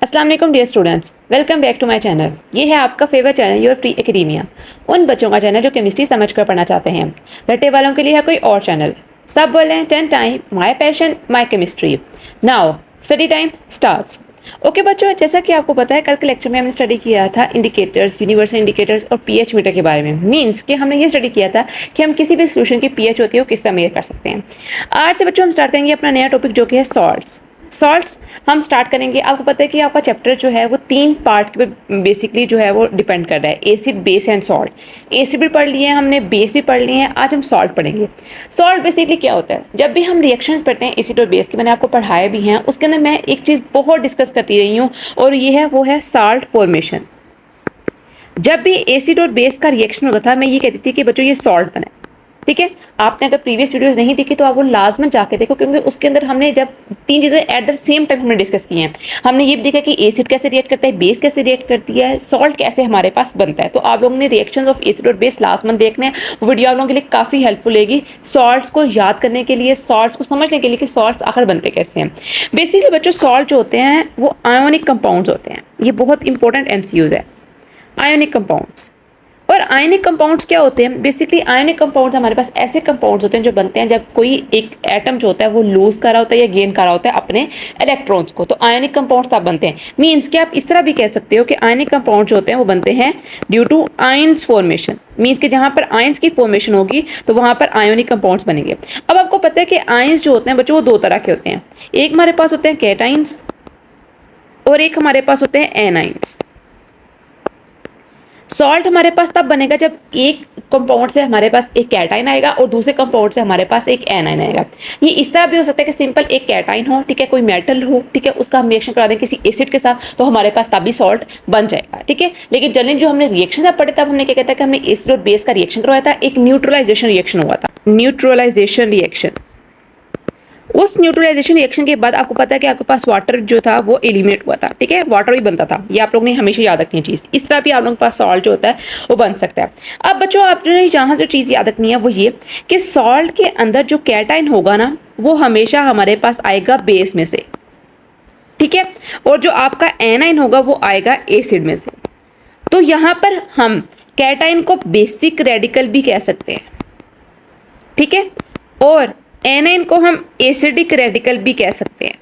अस्सलाम वालेकुम dear students, welcome back to my channel. ये है आपका favourite channel your free academia. उन बच्चों का चैनल जो केमिस्ट्री समझकर पढ़ना चाहते हैं। रट्टे वालों के लिए है कोई और चैनल। सब बोलें 10 time my passion my chemistry. Now study time starts. Okay बच्चों, जैसा कि आपको पता है कल के लेक्चर में हमने स्टडी किया था इंडिकेटर्स, यूनिवर्सल इंडिकेटर्स और पीएच मीटर के बारे में। मींस कि हमने ये स्टडी किया था कि हम किसी भी सोल्यूशन की पीएच होती है वो किस तरह मेजर कर सकते हैं। आज से बच्चों हम स्टार्ट करेंगे अपना नया टॉपिक जो कि है सॉल्ट्स। सॉल्ट्स हम स्टार्ट करेंगे। आपको पता है कि आपका चैप्टर जो है वो 3 पार्ट पे बेसिकली जो है वो डिपेंड कर रहा है, acid, base and salt. Acid भी पढ़ लिए हैं हमने, बेस भी पढ़ लिए हैं, आज हम सॉल्ट पढ़ेंगे। सॉल्ट बेसिकली क्या होता है? जब भी हम रिएक्शंस पढ़ते हैं एसिड और बेस के, मैंने आपको पढ़ाए भी हैं, उसके अंदर मैं एक चीज़ बहुत डिस्कस करती रही हूँ और ये है वो है साल्ट फॉर्मेशन। जब भी एसिड और बेस का रिएक्शन होता था मैं ये कहती थी कि बच्चों ये सॉल्ट बना है। ठीक है, आपने अगर प्रीवियस वीडियोस नहीं देखी तो आप वो लाजमन जाके देखो, क्योंकि उसके अंदर हमने जब 3 चीज़ें एट द सेम टाइम हमने डिस्कस की हैं। हमने ये भी देखा कि एसिड कैसे रिएक्ट करता है, बेस कैसे रिएक्ट करती है, सॉल्ट कैसे हमारे पास बनता है। तो आप लोगों ने रिएक्शंस ऑफ एसिड और बेस लाजमन देखने हैं। वो वीडियो आप लोगों के लिए काफ़ी हेल्पफुल रहेगी सॉल्ट्स को याद करने के लिए, सॉल्ट्स को समझने के लिए कि सॉल्ट्स आखिर बनते कैसे हैं। बेसिकली बच्चों सॉल्ट जो होते हैं वो आयोनिक कंपाउंड्स होते हैं। ये बहुत इंपॉर्टेंट एमसीक्यूज है, आयोनिक कंपाउंड्स। और आयनिक कंपाउंड्स क्या होते हैं? बेसिकली आयनिक कंपाउंड्स हमारे पास ऐसे कंपाउंड्स होते हैं जो बनते हैं जब कोई एक एटम जो होता है वो लूज कर रहा होता है या गेन कर रहा होता है अपने इलेक्ट्रॉन्स को। तो आयनिक कंपाउंड्स तब बनते हैं। मींस कि आप इस तरह भी कह सकते हो कि आयनिक कंपाउंड जो होते हैं वो बनते हैं due to ions formation. Means कि जहां पर आयंस की फॉर्मेशन होगी तो वहां पर आयोनिक कंपाउंड्स बनेंगे। अब आपको पता है कि आयंस जो होते हैं बच्चों वो 2 तरह के होते हैं। एक हमारे पास होते हैं कैटाइंस और एक हमारे पास होते हैं एनाइंस। सॉल्ट हमारे पास तब बनेगा जब एक कंपाउंड से हमारे पास एक कैटाइन आएगा और दूसरे कंपाउंड से हमारे पास एक एनाइन आएगा। ये इस तरह भी हो सकता है कि सिंपल एक कैटाइन हो, ठीक है, कोई मेटल हो, ठीक है, उसका हम रिएक्शन करा दें किसी एसिड के साथ तो हमारे पास तब भी सॉल्ट बन जाएगा। ठीक है, लेकिन जनरली जो हमने रिएक्शन पढ़े तब हमने क्या कहता है कि हमने एसिड और बेस का रिएक्शन करवाया था, एक न्यूट्रलाइजेशन रिएक्शन हुआ था, न्यूट्रलाइजेशन रिएक्शन। उस न्यूट्रलाइजेशन रिएक्शन के बाद आपको पता है कि आपके पास वाटर जो था वो एलिमिनेट हुआ था। ठीक है, वाटर भी बनता था। ये आप लोग ने हमेशा याद रखनी है चीज़। इस तरह भी आप लोगों के पास सॉल्ट जो होता है वो बन सकता है। अब बच्चों आपने यहाँ जो चीज़ याद रखनी है वो ये कि सॉल्ट के अंदर जो कैटाइन होगा ना वो हमेशा हमारे पास आएगा बेस में से। ठीक है, और जो आपका एनाइन होगा वो आएगा एसिड में से। तो यहाँ पर हम कैटाइन को बेसिक रेडिकल भी कह सकते हैं। ठीक है, और एनाइन को हम एसिडिक रेडिकल भी कह सकते हैं।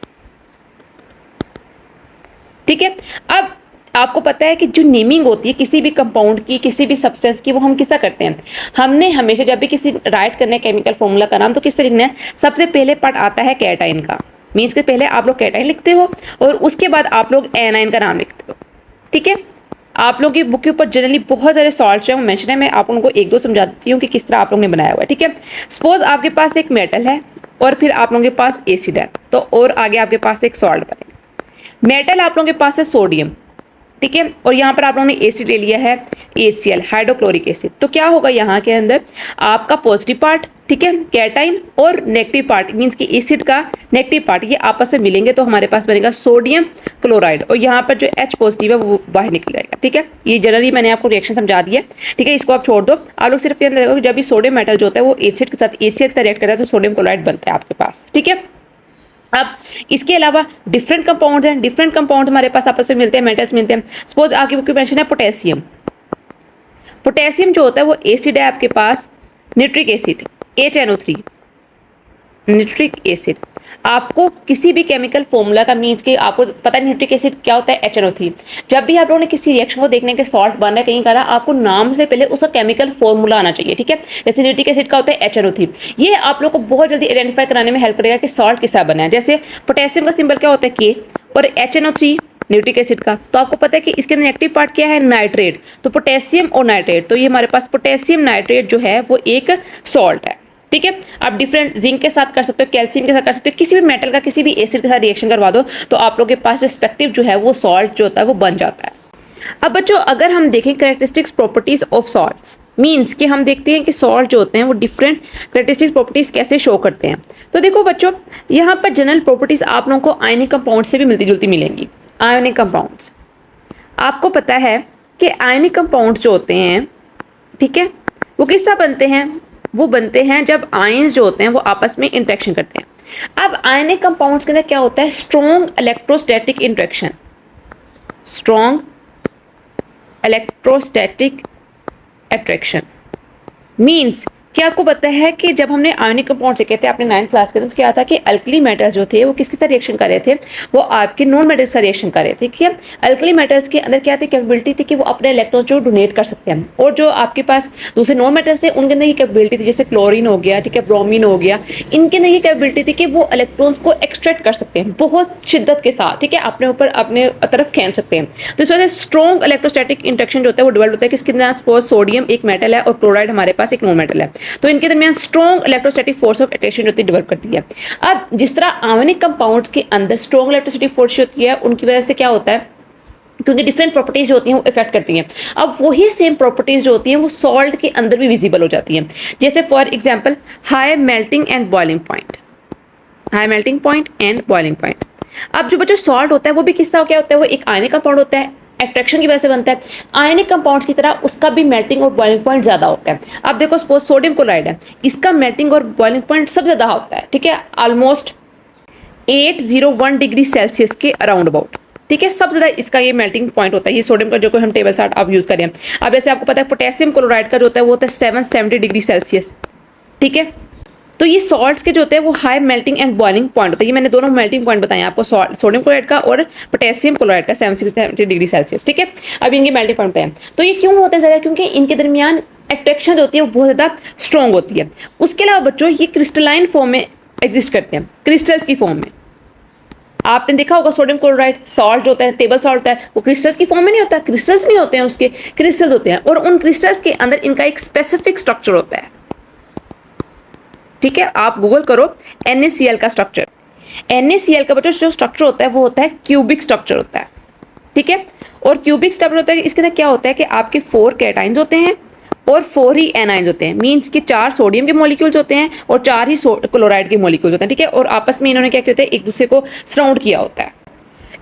ठीक है, अब आपको पता है कि जो नेमिंग होती है किसी भी कंपाउंड की, किसी भी सब्सटेंस की, वो हम किससे करते हैं? हमने हमेशा जब भी किसी राइट करना है केमिकल फॉर्मूला का नाम तो किससे लिखना है? सबसे पहले पार्ट आता है कैटाइन का। मीन्स के पहले आप लोग कैटाइन लिखते हो और उसके बाद आप लोग एनाइन का नाम लिखते हो। ठीक है, आप लोगों की बुक के ऊपर जनरली बहुत सारे सॉल्ट्स हैं वो मेंशन है। मैं आप लोगों को 1-2 समझाती हूँ कि किस तरह आप लोगों ने बनाया हुआ है। ठीक है, सपोज आपके पास एक मेटल है और फिर आप लोगों के पास एसिड है, तो और आगे आपके पास एक सॉल्ट बनेगा। मेटल आप लोगों के पास है सोडियम, ठीक है, और यहाँ पर आप लोगों ने एसिड ले लिया है HCl, हाइड्रोक्लोरिक एसिड। तो क्या होगा यहाँ के अंदर आपका पॉजिटिव पार्ट, ठीक है, कैटाइन, और नेगेटिव पार्ट मींस कि एसिड का नेगेटिव पार्ट, ये आपस में मिलेंगे तो हमारे पास बनेगा सोडियम क्लोराइड और यहाँ पर जो H पॉजिटिव है वो बाहर निकल जाएगा। ठीक है, ये जनरली मैंने आपको रिएक्शन समझा दिया। ठीक है, इसको आप छोड़ दो। आप लोग सिर्फ याद रखो जब भी सोडियम मेटल जो होता है वो एसिड के साथ HCl के साथ रिएक्ट करता है तो सोडियम क्लोराइड बनता है आपके पास। ठीक है, अब इसके अलावा डिफरेंट कंपाउंड हैं। डिफरेंट कंपाउंड हमारे पास आपस में मिलते हैं, मेटल्स मिलते हैं। सपोज आपकी बुक की मेंशन है पोटेशियम। पोटेशियम जो होता है वो एसिड है आपके पास, nitric acid HNO3, nitric acid. आपको किसी भी केमिकल फॉर्मूला का मीन्स कि आपको पता है नाइट्रिक एसिड क्या होता है, HNO3। जब भी आप लोगों ने किसी रिएक्शन को देखने के सॉल्ट बन रहा है कहीं करा, आपको नाम से पहले उसका केमिकल फॉर्मूला आना चाहिए। ठीक है, जैसे नाइट्रिक एसिड का होता है HNO3। ये आप लोग को बहुत जल्दी आइडेंटिफाई कराने में हेल्प करेगा कि सॉल्ट किस तरह बना है। जैसे पोटेशियम का सिंबल क्या होता है K और HNO3 नाइट्रिक एसिड का, तो आपको पता है कि इसके नेगेटिव पार्ट क्या है, नाइट्रेट। तो पोटेशियम और नाइट्रेट, तो ये हमारे पास पोटेशियम नाइट्रेट जो है वो एक सॉल्ट है। ठीक है, आप डिफरेंट जिंक के साथ कर सकते हो, कैल्शियम के साथ कर सकते हो, किसी भी मेटल का किसी भी एसिड के साथ रिएक्शन करवा दो तो आप लोगों के पास रिस्पेक्टिव जो है वो सॉल्ट जो होता है वो बन जाता है। अब बच्चों अगर हम देखें characteristics properties of salts, means कि हम देखते हैं कि सॉल्ट जो होते हैं वो डिफरेंट कैरेक्टरिस्टिक्स प्रॉपर्टीज कैसे शो करते हैं। तो देखो बच्चों यहाँ पर जनरल प्रॉपर्टीज आप लोगों को आयनिक कंपाउंड से भी मिलती जुलती मिलेंगी। आयनिक कंपाउंड्स आपको पता है कि आयनिक कंपाउंड्स जो होते हैं, ठीक है, वो किस तरह बनते हैं? वो बनते हैं जब आयंस जो होते हैं वो आपस में इंटरेक्शन करते हैं। अब आयनिक कंपाउंड्स के अंदर क्या होता है? Strong electrostatic interaction. Strong electrostatic attraction means कि आपको पता है कि जब हमने आयनिक कंपाउंड से कहते हैं अपने 9th क्लास के अंदर, तो क्या था कि अल्कली मेटल्स जो थे वो किसके साथ रिएक्शन कर रहे थे, वो आपके नॉन मेटल्स का रिएक्शन कर रहे थे। ठीक है, अल्कली मेटल्स के अंदर क्या थी, कैपेबिलिटी थी कि वो अपने इलेक्ट्रॉन्स जो डोनेट कर सकते हैं, और जो आपके पास दूसरे नॉन मेटल्स थे उनके अंदर ये कैपेबिलिटी थी, जैसे क्लोरीन हो गया, ठीक है, ब्रोमीन हो गया, इनके अंदर ये कैपेबिलिटी थी कि वो इलेक्ट्रॉन्स को एक्सट्रैक्ट कर सकते हैं बहुत शिद्दत के साथ, ठीक है, अपने ऊपर अपने तरफ खींच सकते हैं। तो इस वजह से स्ट्रॉन्ग इलेक्ट्रोस्टैटिक इंटरेक्शन जो होता है वो डेवलप होता है, किसके अंदर, सपोज सोडियम एक मेटल है और क्लोराइड हमारे पास एक नॉन मेटल है, तो इनके दरमियान strong electrostatic force of attraction होती है, डेवलप करती है। अब जिस तरह आयनिक कंपाउंड्स के अंदर स्ट्रॉन्ग इलेक्ट्रोस्टैटिक फोर्स होती है, उनकी वजह से क्या होता है, क्योंकि डिफरेंट प्रॉपर्टीज होती हैं वो इफेक्ट करती हैं। अब वही सेम प्रॉपर्टीज जो होती हैं वो सॉल्ट के अंदर भी विजिबल हो जाती हैं, जैसे for example high melting and boiling point, high melting point and boiling point. अब जो बच्चों सॉल्ट होता है वो भी किसका क्या होता है, वो एक आयनिक कंपाउंड होता है, अट्रैक्शन की वजह से बनता है। आयनिक कंपाउंड्स की तरह उसका भी मेल्टिंग और बॉइलिंग पॉइंट ज्यादा होता है। अब देखो सपोज सोडियम क्लोराइड है, इसका मेल्टिंग और बॉइलिंग पॉइंट सब ज्यादा होता है, ठीक है, ऑलमोस्ट 801 डिग्री सेल्सियस के अराउंड अबाउट, ठीक है, सबसे ज्यादा इसका ये मेल्टिंग पॉइंट होता है, ये सोडियम का जो कोई हम टेबल चार्ट आप यूज करें। अब जैसे आपको पता है पोटेशियम क्लोराइड का जो होता है वो होता है 770 डिग्री सेल्सियस, ठीक है। तो ये सॉल्ट्स के जो होते हैं वो high melting and boiling point होता है, ये मैंने दोनों मेल्टिंग पॉइंट बताए आपको, सोडियम क्लोराइड का और पोटेशियम क्लोराइड का 760 डिग्री सेल्सियस, ठीक है। अब इनके मेल्टिंग पॉइंट बताए, तो ये क्यों होते हैं ज़्यादा, क्योंकि इनके दरमियान अट्रैक्शन जो होती है वो बहुत ज़्यादा स्ट्रॉन्ग होती है। उसके अलावा बच्चों ये क्रिस्टलाइन फॉर्म में एग्जिस्ट करते हैं, क्रिस्टल्स की फॉर्म में। आपने देखा होगा सोडियम क्लोराइड सॉल्ट होता है, टेबल सॉल्ट होता है, वो क्रिस्टल्स की फॉर्म में नहीं होता, क्रिस्टल्स नहीं होते हैं उसके, क्रिस्टल्स होते हैं, और उन क्रिस्टल्स के अंदर इनका एक स्पेसिफिक स्ट्रक्चर होता है, ठीक है। आप गूगल करो NaCl का स्ट्रक्चर, NaCl का बच्चों जो स्ट्रक्चर होता है वो होता है क्यूबिक स्ट्रक्चर होता है, ठीक है। और क्यूबिक स्ट्रक्चर होता है, इसके अंदर क्या होता है कि आपके 4 कैटाइंस होते हैं और 4 ही एनाइंस होते हैं, मीन्स कि 4 सोडियम के मॉलिक्यूल्स होते हैं और 4 ही क्लोराइड के मॉलिक्यूल्स होते हैं, ठीक है। और आपस में इन्होंने क्या किया होता है, एक दूसरे को सराउंड किया होता है,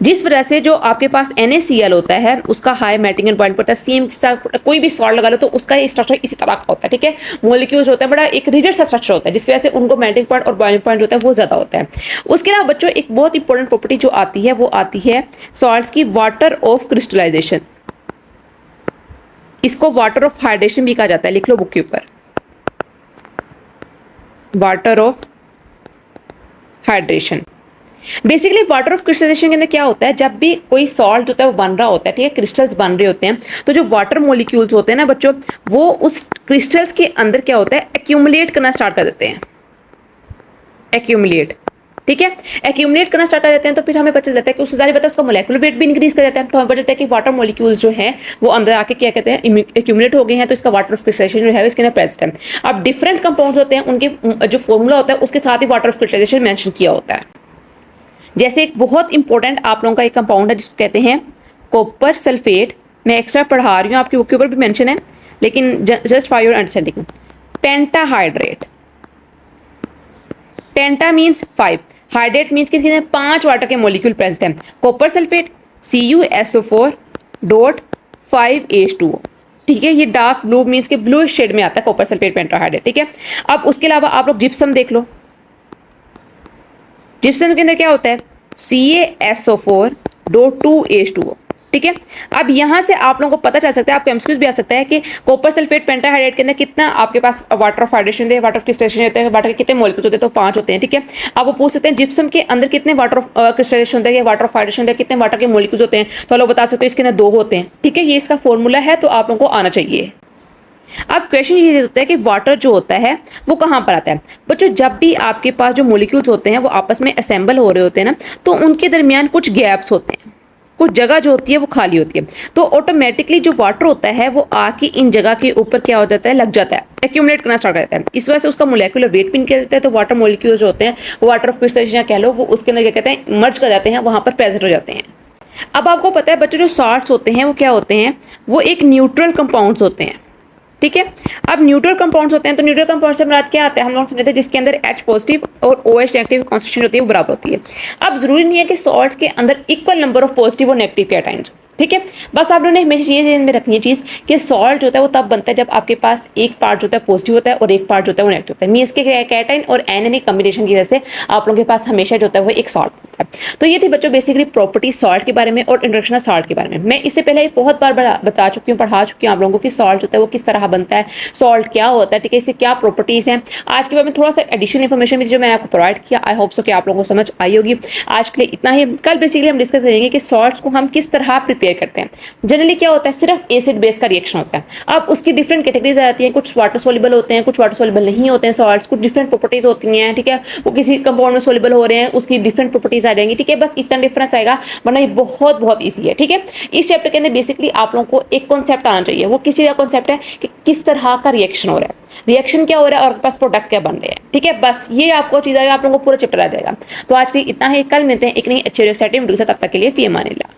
जिस वजह से जो आपके पास NaCl होता है उसका high melting and boiling point होता है। सेम के साथ कोई भी सॉल्ट लगा लो तो उसका स्ट्रक्चर इसी तरह का होता है, ठीक है। मॉलिक्यूल्स होता है, बड़ा एक रिजिड सा स्ट्रक्चर होता है, जिस वजह से उनको मेल्टिंग पॉइंट और बॉइलिंग पॉइंट होता है वो ज्यादा होता है। उसके अलावा बच्चों एक बहुत इंपॉर्टेंट प्रॉपर्टी जो आती है वो आती है सॉल्ट्स की, वाटर ऑफ क्रिस्टलाइजेशन। इसको वाटर ऑफ हाइड्रेशन भी कहा जाता है, लिख लो बुक के ऊपर, water of hydration. Basically water of crystallisation के अंदर क्या होता है, जब भी कोई सॉल्ट होता है वो बन रहा होता है, ठीक है, क्रिस्टल्स बन रहे होते हैं, तो जो वाटर मॉलिक्यूल्स होते हैं ना बच्चों, वो उस क्रिस्टल्स के अंदर क्या होता है, एक्यूमुलेट करना स्टार्ट कर देते हैं, एक्यूमुलेट, ठीक है, एक्यूमुलेट करना स्टार्ट कर देते हैं। तो फिर हमें पता चल जाता है कि उससे ज़्यादा पता है उसका मोलेकुलर वेट भी इंक्रीज कर जाता है, तो हमें पता चलता है कि वाटर मॉलिक्यूल्स जो हैं वो अंदर आके क्या कहते हैं, एक्यूमुलेट हो गए हैं, तो इसका वाटर ऑफ क्रिस्टलाइजेशन जो है इसके अंदर प्रेजेंट है। अब डिफरेंट कंपाउंड्स होते हैं, उनके जो फॉर्मूला होता है उसके साथ ही वाटर ऑफ क्रिस्टलाइजेशन मेंशन किया होता है। जैसे एक बहुत इंपॉर्टेंट आप लोगों का एक कंपाउंड है जिसको कहते हैं कॉपर सल्फेट, मैं एक्स्ट्रा पढ़ा रही हूँ, आपकी बुक के ऊपर भी मेंशन है, लेकिन just for your understanding, pentahydrate. Penta means 5, hydrate means किसके 5 वाटर के मॉलिक्यूल प्रेजेंट हैं। कॉपर सल्फेट CuSO4.5H2O, ठीक है, ये डार्क ब्लू मीन्स के ब्लू शेड में आता है कॉपर सल्फेट पेंटाहाइड्रेट, ठीक है। अब उसके अलावा आप लोग जिप्सम देख लो, जिप्सम के अंदर क्या होता है, CaSO4.2H2O, ठीक है। अब यहाँ से आप लोगों को पता चल सकता है, आपको एमसीक्यूज भी आ सकता है कि कॉपर सल्फेट पेंटाहाइड्रेट के अंदर कितना आपके पास वाटर ऑफ हाइड्रेशन है, वाटर ऑफ क्रिस्टलाइजेशन होता है, वाटर के कितने मॉलिक्यूल्स होते हैं, तो 5 होते हैं, ठीक है। आप वो पूछ सकते हैं जिप्सम के अंदर कितने वाटर ऑफ क्रिस्टलाइजेशन होता है, वाटर ऑफ हाइड्रेशन होता है, कितने वाटर के मॉलिक्यूल्स होते हैं, तो लोग बता सकते हैं इसके अंदर 2 होते हैं, ठीक है। ये इसका फॉर्मूला है, तो आप लोगों को आना चाहिए। अब क्वेश्चन ये होता है कि वाटर जो होता है वो कहाँ पर आता है बच्चों, जब भी आपके पास जो मॉलिक्यूल्स होते हैं वो आपस में असेंबल हो रहे होते हैं ना, तो उनके दरमियान कुछ गैप्स होते हैं, कुछ जगह जो होती है वो खाली होती है, तो ऑटोमेटिकली जो वाटर होता है वो आके इन जगह के ऊपर क्या हो जाता है, लग जाता है, एक्यूमुलेट करना स्टार्ट करता है। इस वजह से उसका मोलेकुलर वेट भी निकल जाता है, तो वाटर मॉलिक्यूल्स जो होते हैं वाटर ऑफ क्रिस्टलाइजेशन कह लो, वो उसके अंदर क्या कहते हैं, मर्ज कर जाते हैं, वहां पर प्रेजेंट हो जाते हैं। अब आपको पता है बच्चों जो सॉल्ट्स होते हैं वो क्या होते हैं, वो एक न्यूट्रल कंपाउंड्स होते हैं, ठीक है। अब न्यूट्रल कंपाउंड्स होते हैं, तो न्यूट्रल कंपाउंड से मुराद क्या आता है, हम लोग समझते हैं जिसके अंदर H पॉजिटिव और OH नेगेटिव कॉन्स्टिट्यूशन होती है वो बराबर होती है। अब जरूरी नहीं है कि सॉल्ट्स के अंदर इक्वल नंबर ऑफ पॉजिटिव और नेगेटिव कैटाइंस, ठीक है। बस आप लोगों ने हमेशा ये ध्यान में रखनी है चीज़ कि सॉल्ट जो होता है वो तब बनता है जब आपके पास एक पार्ट जो होता है पॉजिटिव होता है और एक पार्ट जो होता है वो नेगेटिव होता है। मीन्स के कैटाइन और एनायन कॉम्बिनेशन की वजह से आप लोगों के पास हमेशा जो होता है वो एक सॉल्ट होता है। तो ये थी बच्चों बेसिकली प्रॉपर्टी सॉल्ट के बारे में और इंट्रोडक्शन ऑफ सॉल्ट के बारे में। मैं इससे पहले बहुत बार बता चुकी हूँ, पढ़ा चुकी हूँ आप लोगों को कि सॉल्ट होता है वो किस तरह बनता है, सॉल्ट क्या होता है, ठीक है, इससे क्या प्रॉपर्टीज हैं। आज के बाद में थोड़ा सा एडिशनल इन्फॉर्मेशन भी जो मैंने आपको प्रोवाइड किया, आई होप सो कि आप लोगों को समझ आई होगी। आज के लिए इतना ही। कल बेसिकली हम डिस्कस करेंगे कि सॉल्ट्स को हम किस तरह प्रिपेयर करते हैं। जनरली क्या होता है, सिर्फ एसिड बेस का रिएक्शन होता है। अब उसकी डिफरेंट कैटेगरीज आ जाती हैं, कुछ वाटर सोल्यूबल होते हैं, कुछ वाटर सोल्यूबल नहीं होते हैं सॉल्ट्स, कुछ डिफरेंट प्रॉपर्टीज होती हैं, ठीक है, वो किसी कंपाउंड में सोल्यूबल हो रहे हैं, उसकी डिफरेंट प्रॉपर्टीज आ जाएंगी, ठीक है, बस इतना डिफरेंस आएगा, वरना ये बहुत बहुत ईजी है, ठीक है। इस चैप्टर के अंदर बेसिकली आप लोगों को एक कॉन्सेप्ट आना चाहिए, वो किसी का कॉन्सेप्ट है कि किस तरह का रिएक्शन हो रहा है, रिएक्शन क्या हो रहा है और पास प्रोडक्ट क्या बन रहे हैं, ठीक है, बस ये आपको चीज आएगा, आप लोगों को पूरा चैप्टर आ जाएगा। तो आज के लिए इतना ही, कल मिलते हैं एक नई अच्छी एक्साइटिंग वीडियो के साथ, तब तक के लिए फी अमान अल्लाह।